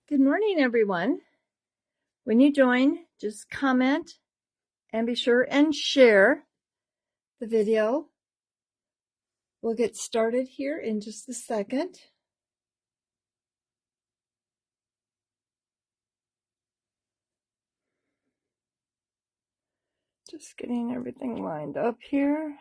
Good morning, everyone. When you join, just comment and be sure and share the video. We'll get started here in just a second. Just getting everything lined up here.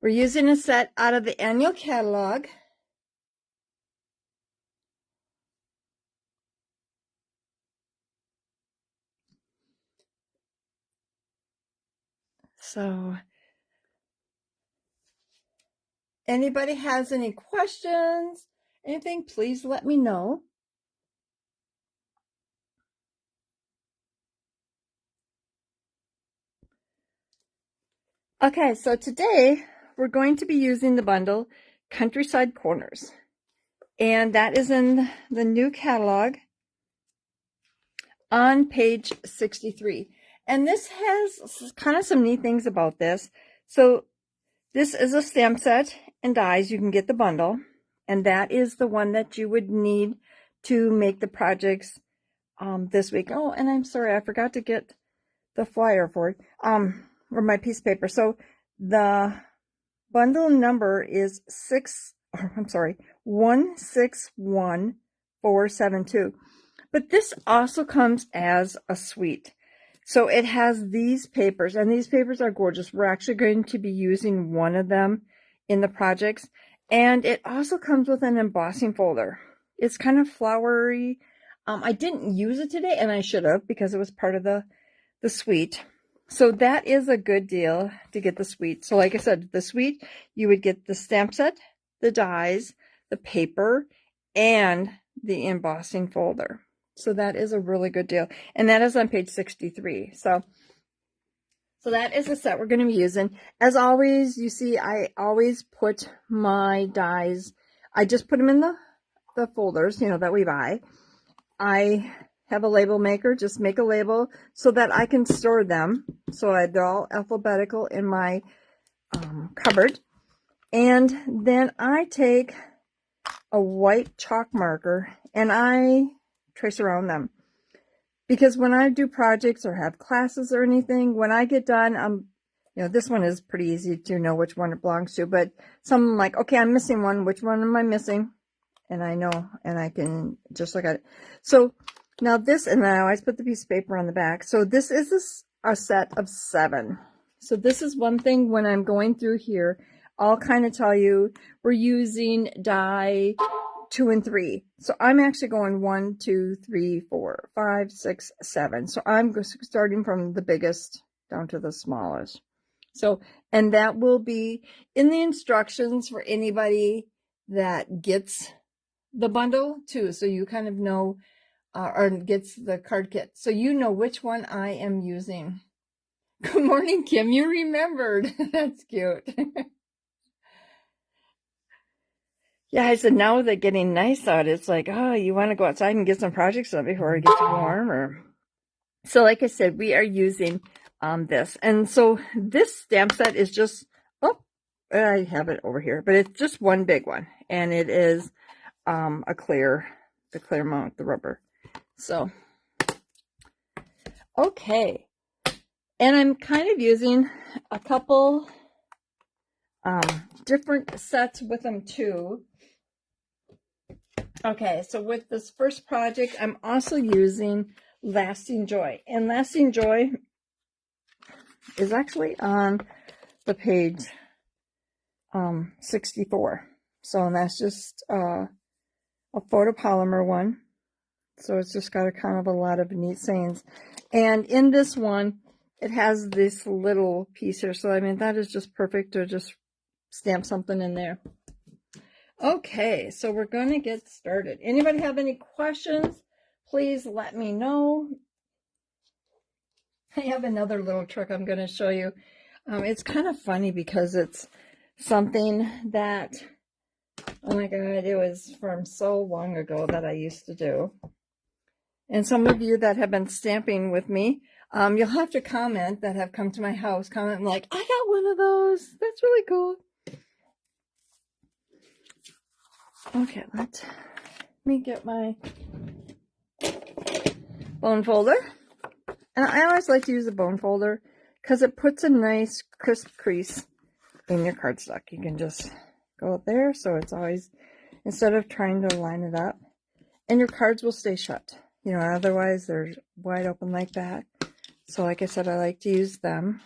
We're using a set out of the annual catalog. So, anybody has any questions, anything, please let me know. Okay, so today we're going to be using the bundle Countryside Corners. And that is in the new catalog on page 63. And this has kind of some neat things about this. So this is a stamp set and dies. You can get the bundle. And that is the one that you would need to make the projects this week. Oh, and I'm sorry, I forgot to get the flyer for it, or my piece of paper. So the bundle number is 161472. But this also comes as a suite. So it has these papers, and these papers are gorgeous. We're actually going to be using one of them in the projects. And it also comes with an embossing folder. It's kind of flowery. I didn't use it today, and I should have, because it was part of the suite. So that is a good deal to get the suite. So like I said, the suite, you would get the stamp set, the dies, the paper, and the embossing folder. So that is a really good deal. And that is on page 63. So that is the set we're going to be using. As always, you see, I always put my dies, I just put them in the folders, that we buy. I have a label maker, just make a label so that I can store them. So they're all alphabetical in my cupboard. And then I take a white chalk marker and I trace around them. Because when I do projects or have classes or anything, when I get done, this one is pretty easy to know which one it belongs to. But some like, okay, I'm missing one. Which one am I missing? And I know, and I can just look at it. So now this, and I always put the piece of paper on the back. So this is a set of 7. So this is one thing when I'm going through here, I'll kind of tell you we're using die 2 and 3. So I'm actually going 1, 2, 3, 4, 5, 6, 7. So I'm starting from the biggest down to the smallest. So, and that will be in the instructions for anybody that gets the bundle too. So you kind of know, or gets the card kit. So you know which one I am using. Good morning, Kim. You remembered. That's cute. Yeah, I said, now that getting nice out, it's like, oh, you want to go outside and get some projects done before it gets warmer. So like I said, we are using this. And so this stamp set is just, I have it over here, but it's just one big one. And it is the clear mount, the rubber. So, okay. And I'm kind of using a couple different sets with them too. Okay, so with this first project, I'm also using Lasting Joy. And Lasting Joy is actually on the page 64. So that's just a photopolymer one. So it's just got a kind of a lot of neat sayings. And in this one, it has this little piece here. So, I mean, that is just perfect to just stamp something in there. Okay, so we're going to get started. Anybody have any questions? Please let me know. I have another little trick I'm going to show you. It's kind of funny because it's something that Oh my God, it was from so long ago that I used to do. And some of you that have been stamping with me, you'll have to comment that have come to my house, comment like, I got one of those. That's really cool. Okay, let me get my bone folder. And I always like to use a bone folder because it puts a nice crisp crease in your cardstock. You can just go there, so it's always, instead of trying to line it up, and your cards will stay shut. You know, otherwise they're wide open like that. So like I said, I like to use them.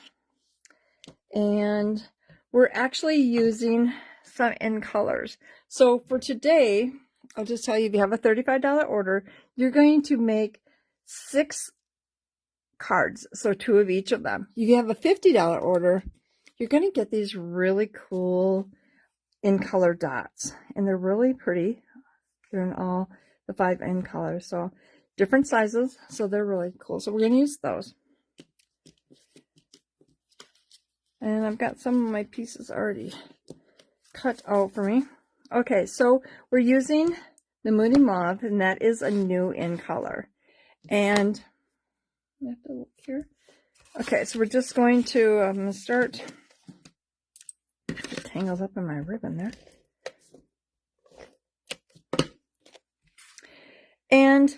And we're actually using some in colors. So for today, I'll just tell you, if you have a $35 order, you're going to make 6 cards, so 2 of each of them. If you have a $50 order, you're going to get these really cool in color dots, and they're really pretty. They're in all the 5 in colors, so different sizes, so they're really cool. So we're going to use those. And I've got some of my pieces already cut out for me. Okay, so we're using the Moody Mauve, and that is a new in color. And I have to look here. Okay, so we're just going to, I'm going to start, it tangles up in my ribbon there. And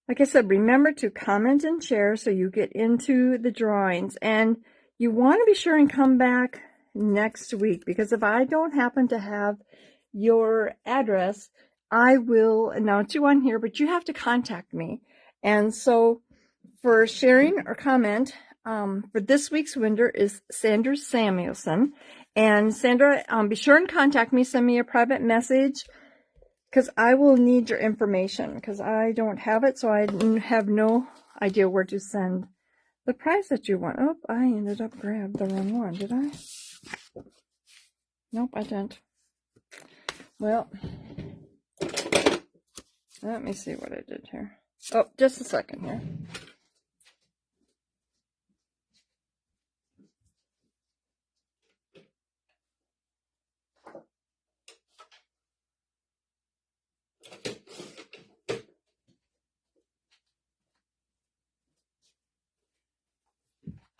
like I said, remember to comment and share so you get into the drawings. And you want to be sure and come back next week, because if I don't happen to have your address, I will announce you on here, but you have to contact me. And so for sharing or comment, for this week's winner is Sandra Samuelson. And Sandra, be sure and contact me, send me a private message, because I will need your information, because I don't have it, so I have no idea where to send the prize that you want. Oh, I ended up grabbing the wrong one, did I? Nope, I didn't. Well, let me see what I did here. Oh, just a second here.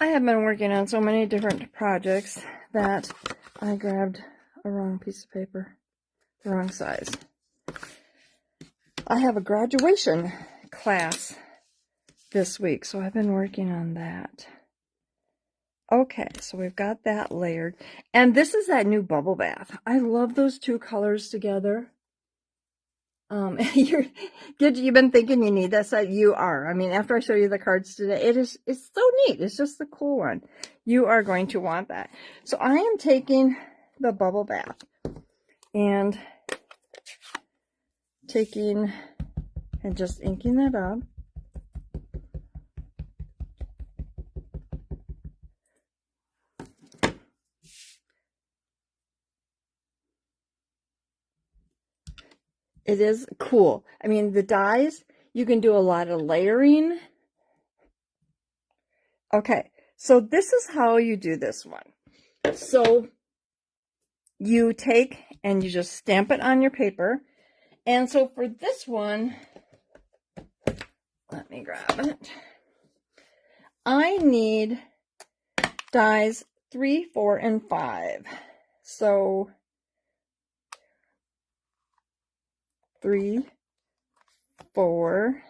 I have been working on so many different projects that I grabbed a wrong piece of paper, the wrong size. I have a graduation class this week, so I've been working on that. Okay, so we've got that layered. And this is that new bubble bath. I love those 2 colors together. You've been thinking you need this. You are. I mean, after I show you the cards today, it's so neat. It's just a cool one. You are going to want that. So I am taking the bubble bath and taking and just inking that up. It is cool. I mean, the dies, you can do a lot of layering. Okay, so this is how you do this one. So you take and you just stamp it on your paper. And so for this one, let me grab it. I need dies 3, 4, and 5. So 3, 4,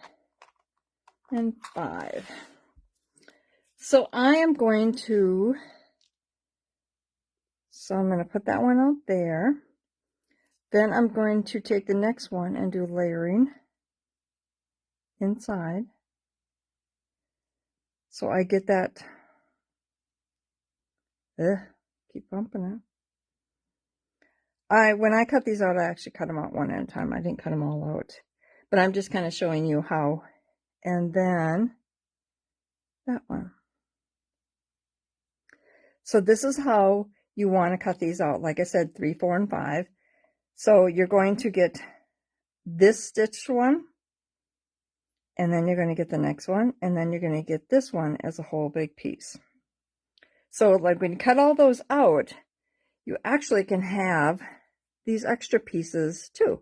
and 5. So I am going to, I'm going to put that one out there. Then I'm going to take the next one and do layering inside. So I get that, keep bumping it. When I cut these out, I actually cut them out one at a time. I didn't cut them all out. But I'm just kind of showing you how. And then that one. So this is how you want to cut these out. Like I said, 3, 4, and 5. So you're going to get this stitched one, and then you're going to get the next one, and then you're going to get this one as a whole big piece. So like when you cut all those out, you actually can have these extra pieces too.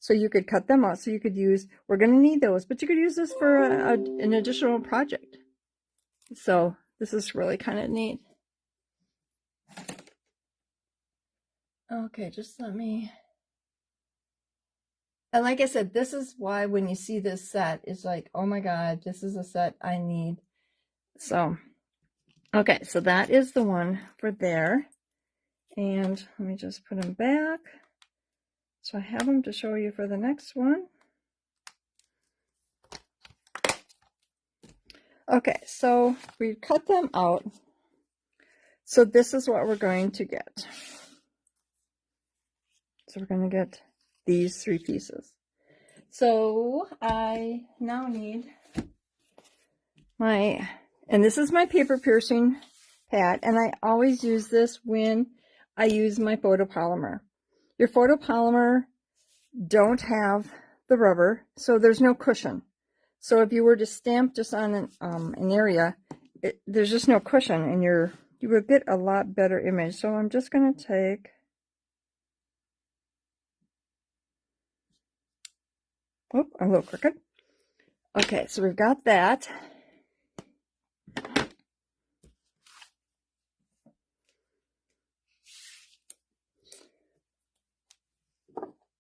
So you could cut them out. So you could use, we're going to need those, but you could use this for an additional project. So this is really kind of neat. Okay, just let me, and like I said, this is why when you see this set, it's like, oh my God, this is a set I need. So, okay, so that is the one for there. And let me just put them back. So I have them to show you for the next one. Okay, so we cut them out. So this is what we're going to get. So we're going to get these 3 pieces. So I now need my, and this is my paper piercing pad, and I always use this when I use my photopolymer. Your photopolymer don't have the rubber, so there's no cushion. So if you were to stamp just on an area, there's just no cushion, and you would get a lot better image. So I'm just going to take, oh, a little crooked. Okay, so we've got that.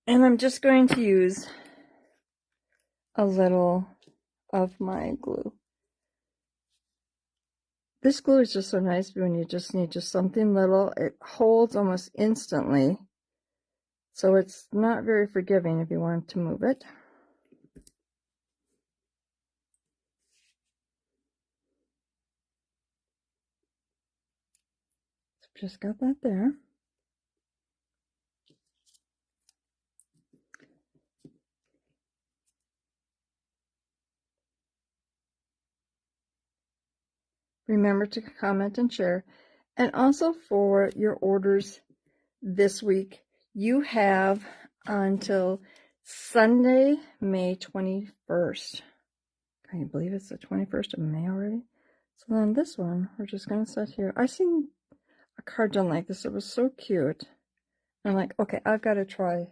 And I'm just going to use a little of my glue. This glue is just so nice when you just need just something little. It holds almost instantly. So it's not very forgiving if you want to move it. So just got that there. Remember to comment and share. And also for your orders this week, you have until Sunday, May 21st. Can you believe it's the 21st of May already? So then this one, we're just going to set here. I seen a card done like this. It was so cute. I'm like, okay, I've got to try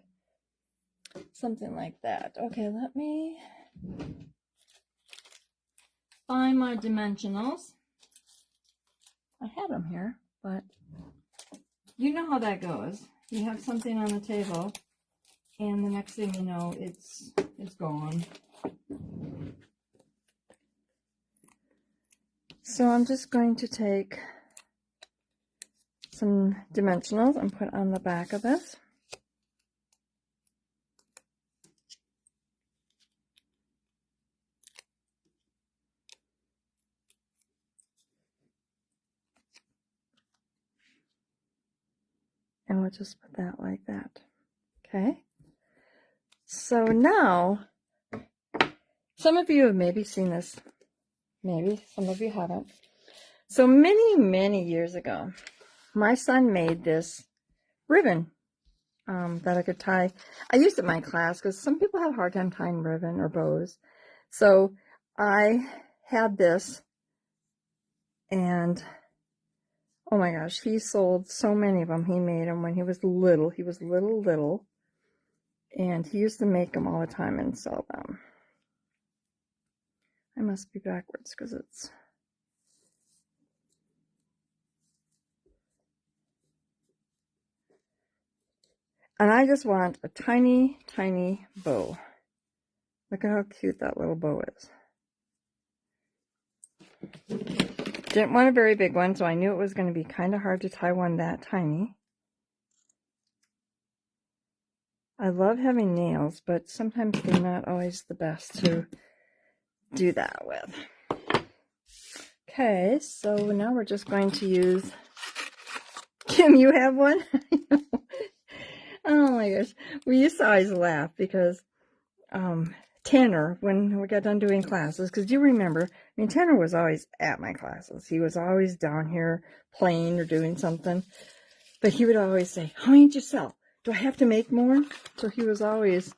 something like that. Okay, let me find my dimensionals. I had them here, but you know how that goes. You have something on the table, and the next thing you know, it's gone. So I'm just going to take some dimensionals and put on the back of this. And we'll just put that like that. Okay. So now, some of you have maybe seen this. Maybe some of you haven't. So many years ago, my son made this ribbon that I could tie. I used it in my class because some people have a hard time tying ribbon or bows. So I had this, and oh my gosh, he sold so many of them. He made them when he was little. He was little. And he used to make them all the time and sell them. I must be backwards because it's... And I just want a tiny bow. Look at how cute that little bow is. Didn't want a very big one, so I knew it was going to be kind of hard to tie one that tiny. I love having nails, but sometimes they're not always the best to do that with. Okay, so now we're just going to use... Kim, you have one? Oh my gosh. We used to always laugh because Tanner, when we got done doing classes, because you remember, I mean, Tanner was always at my classes. He was always down here playing or doing something. But he would always say, how many did you sell? Do I have to make more? So he was always,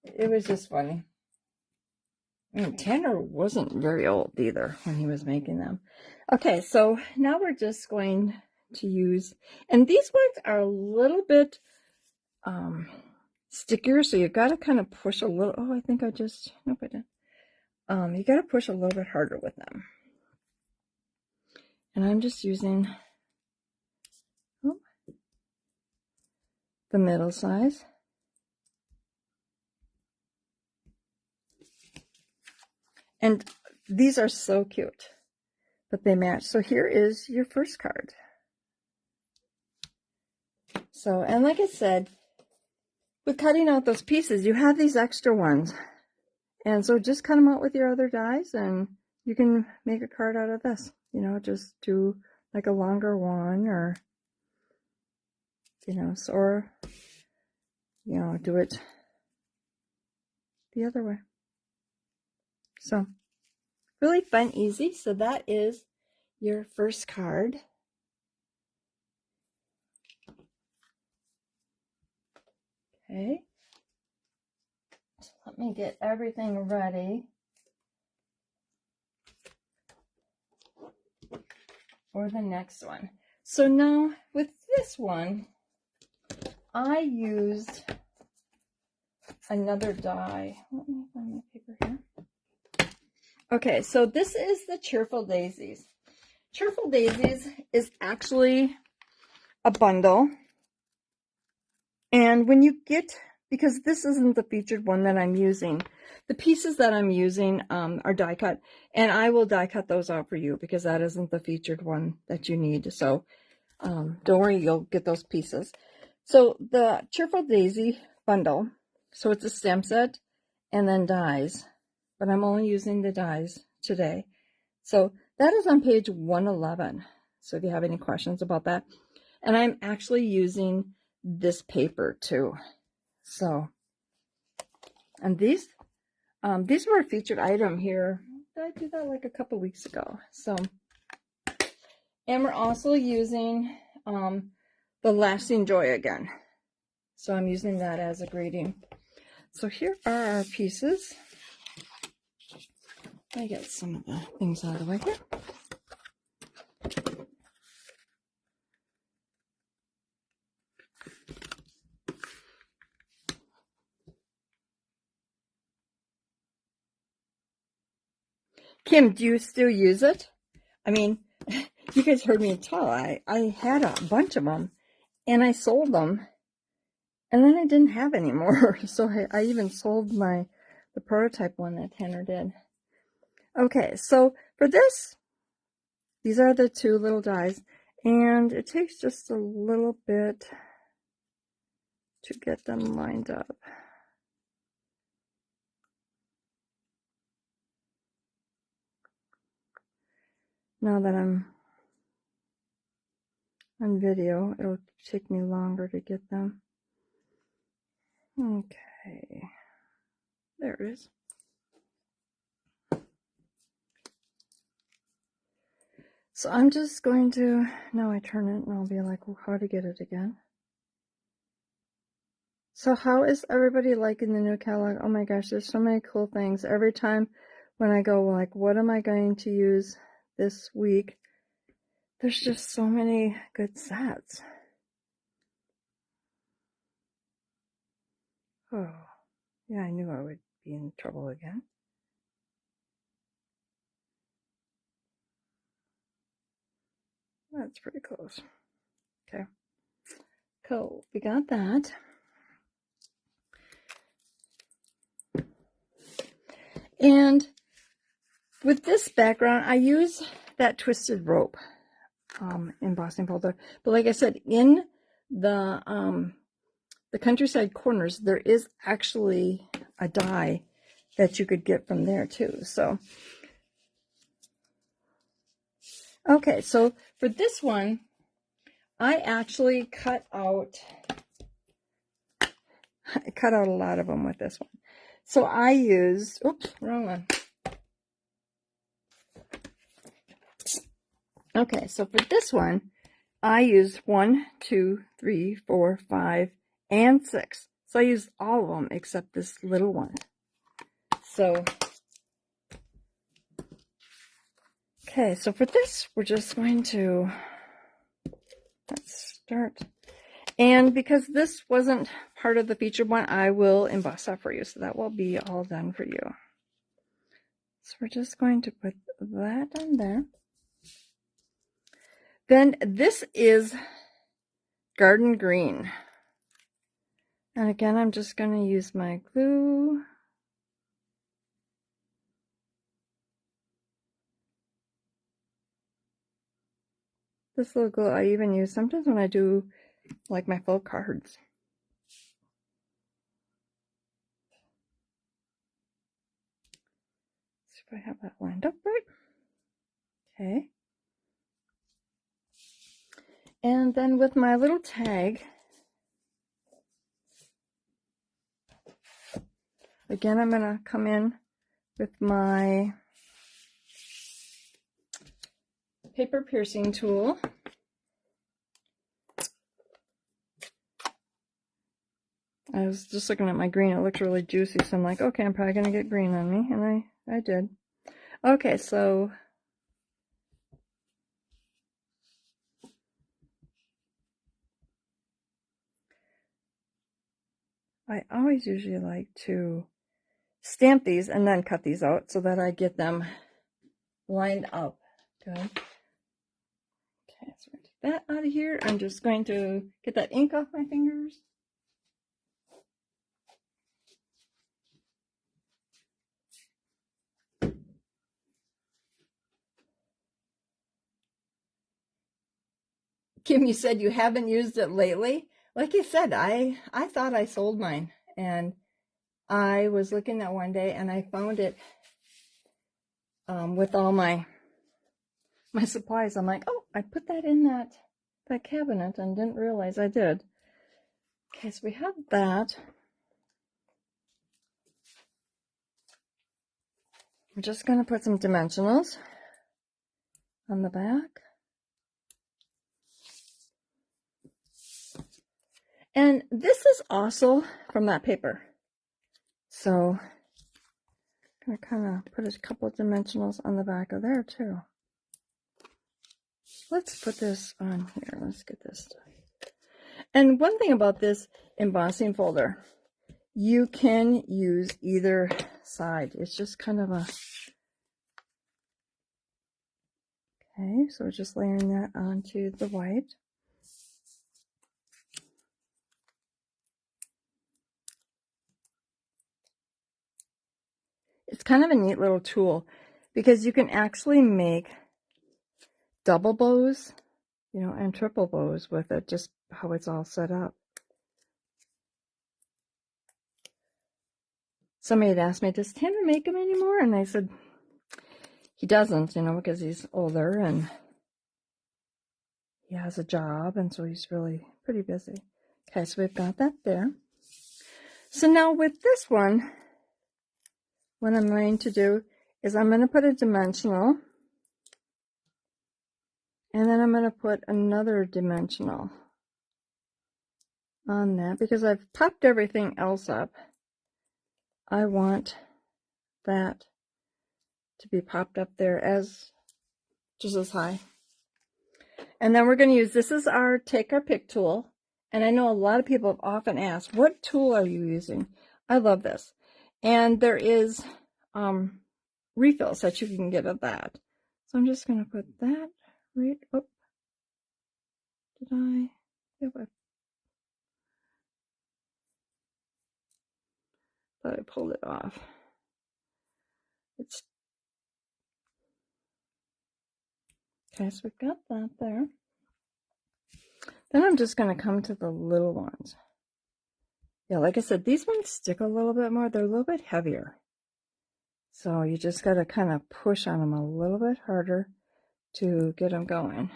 it was just funny. I mean, Tanner wasn't very old either when he was making them. Okay, so now we're just going to use, and these ones are a little bit stickier, so you got to kind of push a little. Oh, I think I just, nope, I didn't. You got to push a little bit harder with them. And I'm just using the middle size. And these are so cute, but they match. So here is your first card. So, and like I said, with cutting out those pieces, you have these extra ones. And so just cut them out with your other dies and you can make a card out of this. You know, just do like a longer one, or, you know, or, you know, do it the other way. So really fun, easy. So that is your first card. Okay. So let me get everything ready for the next one. So now with this one, I used another die. Let me find my paper here. Okay, so this is the Cheerful Daisies. Cheerful Daisies is actually a bundle. And when you get, because this isn't the featured one that I'm using, the pieces that I'm using are die cut, and I will die cut those out for you because that isn't the featured one that you need. So don't worry, you'll get those pieces. So the Cheerful Daisy bundle, so it's a stem set and then dies, but I'm only using the dies today. So that is on page 111. So if you have any questions about that, and I'm actually using this paper too. So, and these were a featured item here. Did I do that like a couple weeks ago? So, and we're also using the Lasting Joy again. So I'm using that as a greeting. So here are our pieces. I get some of the things out of the way here. Kim, do you still use it? I mean, you guys heard me tell. I had a bunch of them, and I sold them, and then I didn't have any more. So I even sold the prototype one that Tanner did. Okay, so for this, these are the two little dies, and it takes just a little bit to get them lined up. Now that I'm on video, it'll take me longer to get them. Okay, there it is. So I'm just going to, now I turn it and I'll be like, well, how to get it again. So how is everybody liking the new catalog? Oh my gosh, there's so many cool things. Every time when I go, like, what am I going to use this week? There's just so many good sets. Oh, yeah, I knew I would be in trouble again. That's pretty close. Okay, cool. We got that. And with this background, I use that twisted rope embossing folder. But like I said, in the Countryside Corners, there is actually a die that you could get from there too. So, okay, so for this one, I actually cut out a lot of them with this one. So I used, oops, wrong one. Okay, so for this one, I used 1, 2, 3, 4, 5, and 6. So I used all of them except this little one. So, okay, so for this, we're just going to, let's start. And because this wasn't part of the featured one, I will emboss that for you. So that will be all done for you. So we're just going to put that on there. Then this is Garden Green. And again, I'm just going to use my glue. This little glue I even use sometimes when I do like my full cards. See if I have that lined up right. Okay. And then with my little tag, again, I'm going to come in with my paper piercing tool. I was just looking at my green. It looked really juicy, so I'm like, okay, I'm probably going to get green on me, and I did. Okay, so I always usually like to stamp these and then cut these out so that I get them lined up. Good. Okay, so take that out of here. I'm just going to get that ink off my fingers. Kim, you said you haven't used it lately. Like you said, I thought I sold mine, and I was looking at one day and I found it with all my supplies. I'm like, oh, I put that in that cabinet and didn't realize I did. Okay, so we have that. I'm just going to put some dimensionals on the back. And this is also from that paper. So I'm going to kind of put a couple of dimensionals on the back of there too. Let's put this on here. Let's get this done. And one thing about this embossing folder, you can use either side. It's just kind of a... Okay, so we're just layering that onto the white. It's kind of a neat little tool because you can actually make double bows, you know, and triple bows with it, just how it's all set up. Somebody had asked me, does Tanner make them anymore? And I said, he doesn't, you know, because he's older and he has a job, and so he's really pretty busy. Okay, so we've got that there. So now with this one, what I'm going to do is I'm going to put a dimensional, and then I'm going to put another dimensional on that because I've popped everything else up. I want that to be popped up there as just as high. And then we're going to use, this is our Take Our Pick tool. And I know a lot of people have often asked, what tool are you using? I love this. And there is refills that you can get of that. So I'm just going to put that right, oh, did I, thought I pulled it off. It's, okay, so we've got that there. Then I'm just going to come to the little ones. Yeah, like I said, these ones stick a little bit more. They're a little bit heavier. So you just got to kind of push on them a little bit harder to get them going.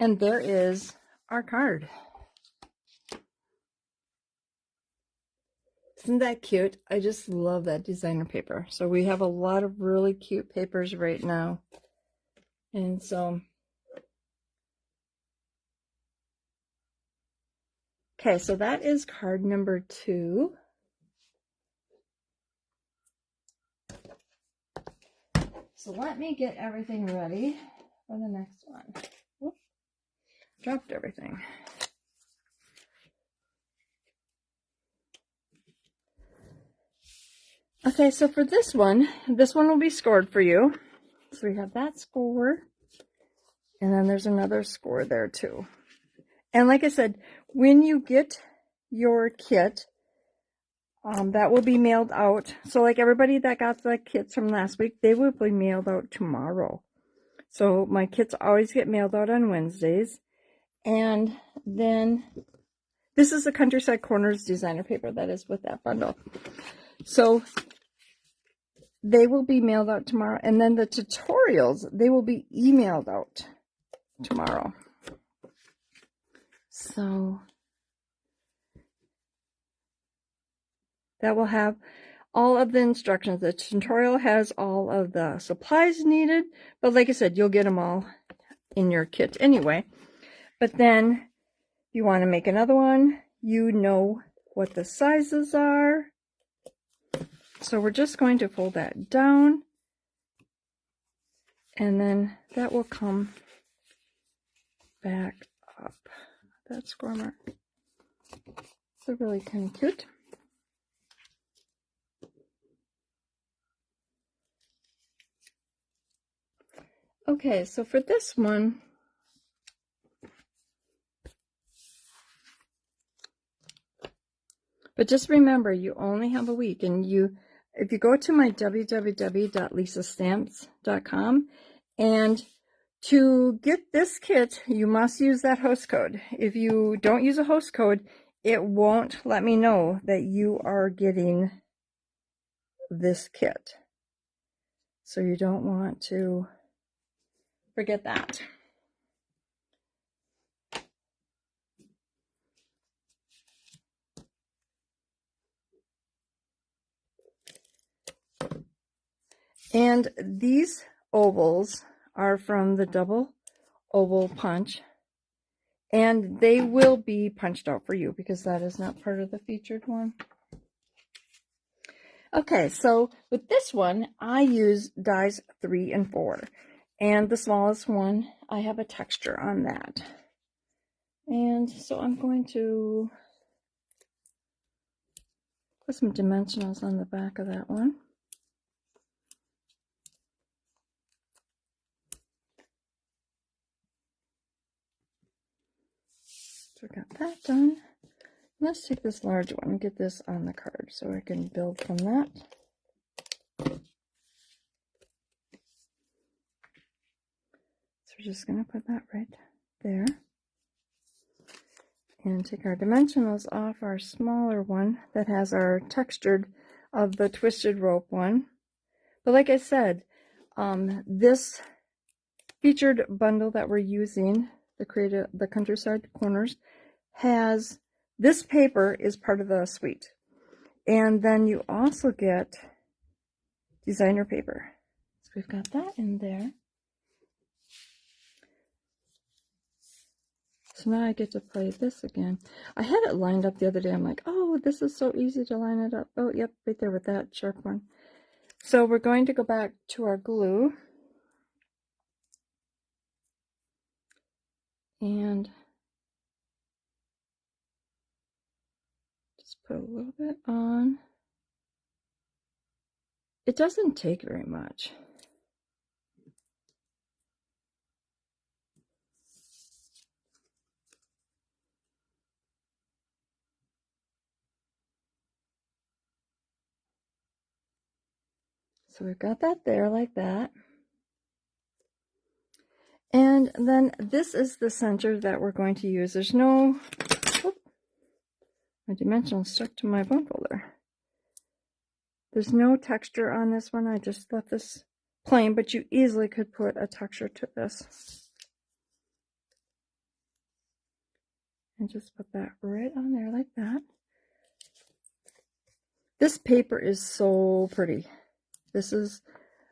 And there is our card. Isn't that cute? I just love that designer paper. So we have a lot of really cute papers right now. And so, Okay, so that is card number 2. So let me get everything ready for the next one. Whoop. Dropped everything. Okay, so for this one will be scored for you. So we have that score, and then there's another score there too. And like I said, when you get your kit, that will be mailed out. So like everybody that got the kits from last week, they will be mailed out tomorrow. So my kits always get mailed out on Wednesdays. And then this is the Countryside Corners designer paper that is with that bundle. So they will be mailed out tomorrow. And then the tutorials, they will be emailed out tomorrow. So that will have all of the instructions. The tutorial has all of the supplies needed, but like I said, you'll get them all in your kit anyway. But then if you want to make another one, you know what the sizes are. So we're just going to fold that down, and then that will come back up. That score mark. So really kind of cute. Okay, so for this one, but just remember, you only have a week, and if you go to my www.lisastamps.com, and to get this kit, you must use that host code. If you don't use a host code, it won't let me know that you are getting this kit. So you don't want to forget that. And these ovals are from the double oval punch, and they will be punched out for you because that is not part of the featured one. Okay, so with this one, I use dies 3 and 4, and the smallest one, I have a texture on that. And so I'm going to put some dimensionals on the back of that one. So I got that done. Let's take this large one and get this on the card so I can build from that. So we're just going to put that right there. And take our dimensionals off our smaller one that has our textured of the twisted rope one. But like I said, this featured bundle that we're using, the Countryside Corners, has this paper is part of the suite. And then you also get designer paper. So we've got that in there. So now I get to play this again. I had it lined up the other day. I'm like, oh, this is so easy to line it up. Oh, yep, right there with that sharp one. So we're going to go back to our glue. And just put a little bit on. It doesn't take very much. So we've got that there like that. And then this is the center that we're going to use. There's no, whoop, my dimensional stuck to my bone folder. There's no texture on this one. I just left this plain, but you easily could put a texture to this. And just put that right on there like that. This paper is so pretty.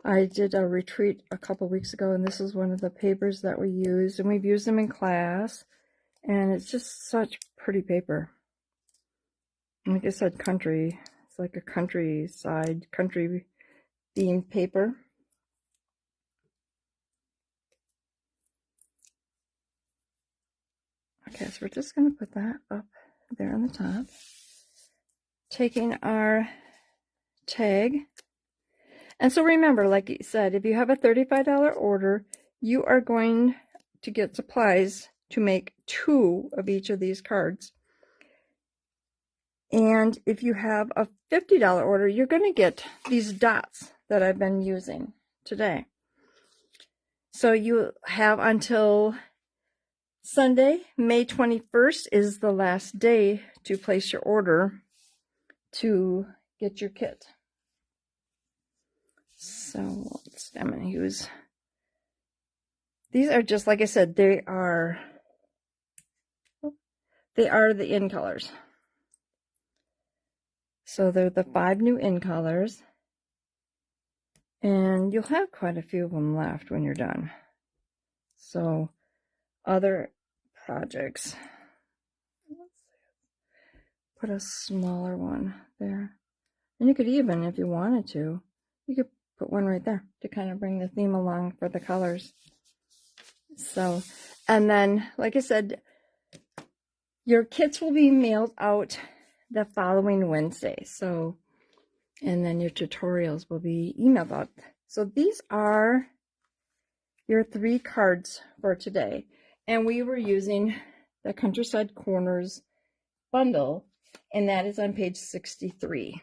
I did a retreat a couple weeks ago, and this is one of the papers that we used, and we've used them in class, and it's just such pretty paper. Like I said, country. It's like a countryside, country themed paper. Okay, so we're just going to put that up there on the top. Taking our tag. And so remember, like you said, if you have a $35 order, you are going to get supplies to make 2 of each of these cards. And if you have a $50 order, you're going to get these dots that I've been using today. So you have until Sunday, May 21st is the last day to place your order to get your kit. So I'm going to use, these are just, like I said, they are the in colors. So they're the 5 new in colors. And you'll have quite a few of them left when you're done. So other projects. Put a smaller one there. And you could even, if you wanted to, you could put one right there to kind of bring the theme along for the colors. So, and then, like I said, your kits will be mailed out the following Wednesday. So, and then your tutorials will be emailed out. So these are your 3 cards for today. And we were using the Countryside Corners bundle, and that is on page 63.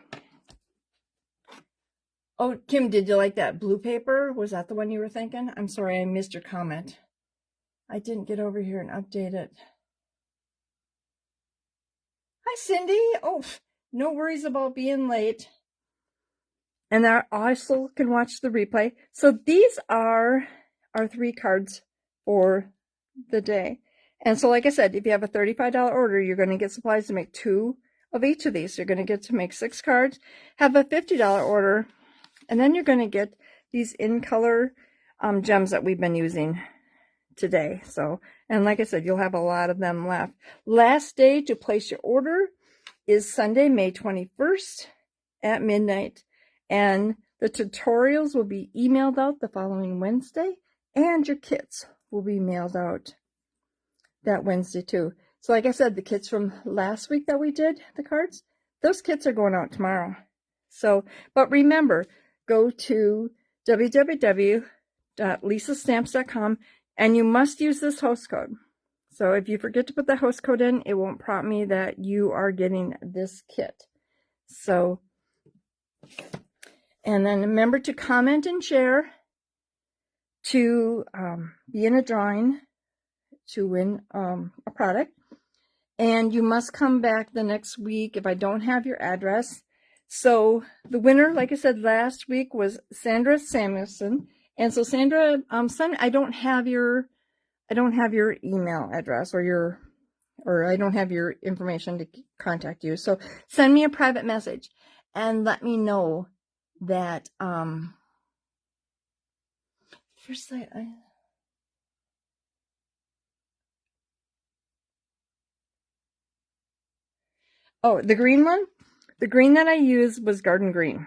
Oh, Kim, did you like that blue paper? Was that the one you were thinking? I'm sorry, I missed your comment. I didn't get over here and update it. Hi, Cindy. Oh, no worries about being late. And I also can watch the replay. So these are our 3 cards for the day. And so, like I said, if you have a $35 order, you're going to get supplies to make 2 of each of these. You're going to get to make 6 cards. Have a $50 order, and then you're going to get these in color gems that we've been using today. So, and like I said, you'll have a lot of them left. Last day to place your order is Sunday, May 21st at midnight. And the tutorials will be emailed out the following Wednesday, and your kits will be mailed out that Wednesday too. So like I said, the kits from last week that we did, the cards, those kits are going out tomorrow. So, but remember, go to www.lisastamps.com and you must use this host code. So if you forget to put the host code in, it won't prompt me that you are getting this kit. So, and then remember to comment and share to be in a drawing to win a product. And you must come back the next week if I don't have your address. So the winner, like I said, last week was Sandra Samuelson. And so Sandra, I don't have your email address or I don't have your information to contact you. So send me a private message and let me know that first oh, the green one? The green that I used was Garden Green.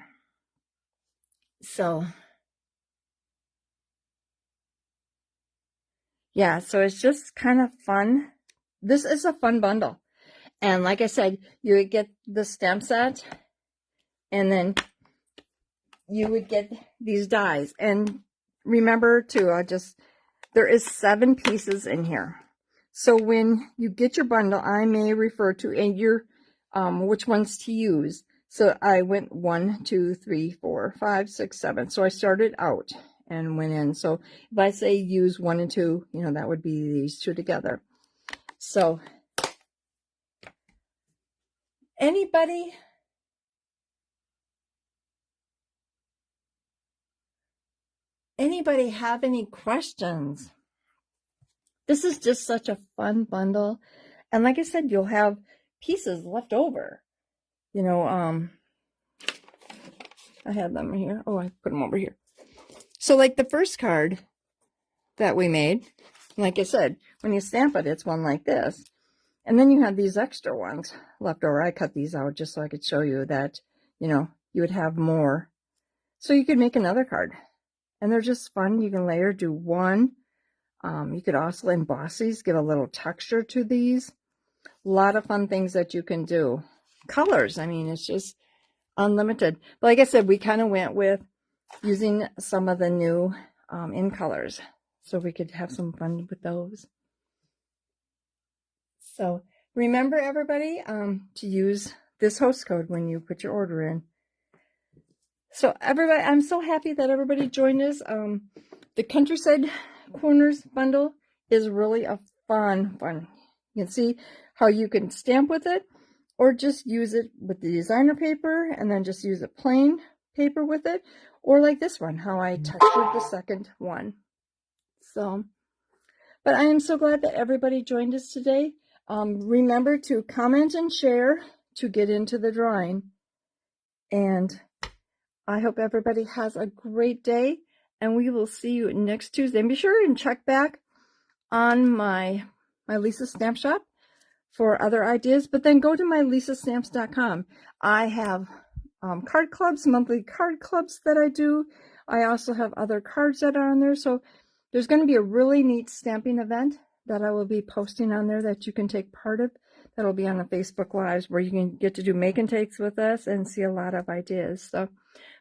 So yeah, so it's just kind of fun. This is a fun bundle. And like I said, you would get the stamp set, and then you would get these dies. And remember too, there is 7 pieces in here. So when you get your bundle, I may refer to which ones to use. So I went 1, 2, 3, 4, 5, 6, 7. So I started out and went in. So if I say use 1 and 2, that would be these 2 together. So anybody have any questions? This is just such a fun bundle. And like I said, you'll have pieces left over. I had them here. Oh, I put them over here. So like the first card that we made, like I said, when you stamp it, it's one like this. And then you have these extra ones left over. I cut these out just so I could show you that, you know, you would have more. So you could make another card. And they're just fun. You can layer, do one. You could also emboss these, give a little texture to these. A lot of fun things that you can do. Colors, I mean, it's just unlimited. But like I said, we kind of went with using some of the new in colors, so we could have some fun with those. So remember, everybody, to use this host code when you put your order in. So everybody, I'm so happy that everybody joined us. The Countryside Corners bundle is really a fun. You can see how you can stamp with it, or just use it with the designer paper and then just use a plain paper with it, or like this one, how I textured the second one. So, but I am so glad that everybody joined us today. Remember to comment and share to get into the drawing. And I hope everybody has a great day, and we will see you next Tuesday. And be sure and check back on my Lisa Stamp Shop for other ideas, but then go to my lisastamps.com. I have card clubs, monthly card clubs that I do. I also have other cards that are on there. So there's going to be a really neat stamping event that I will be posting on there that you can take part of. That'll be on the Facebook Lives, where you can get to do make and takes with us and see a lot of ideas. So,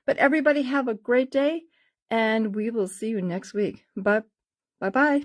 but everybody have a great day, and we will see you next week. Bye-bye.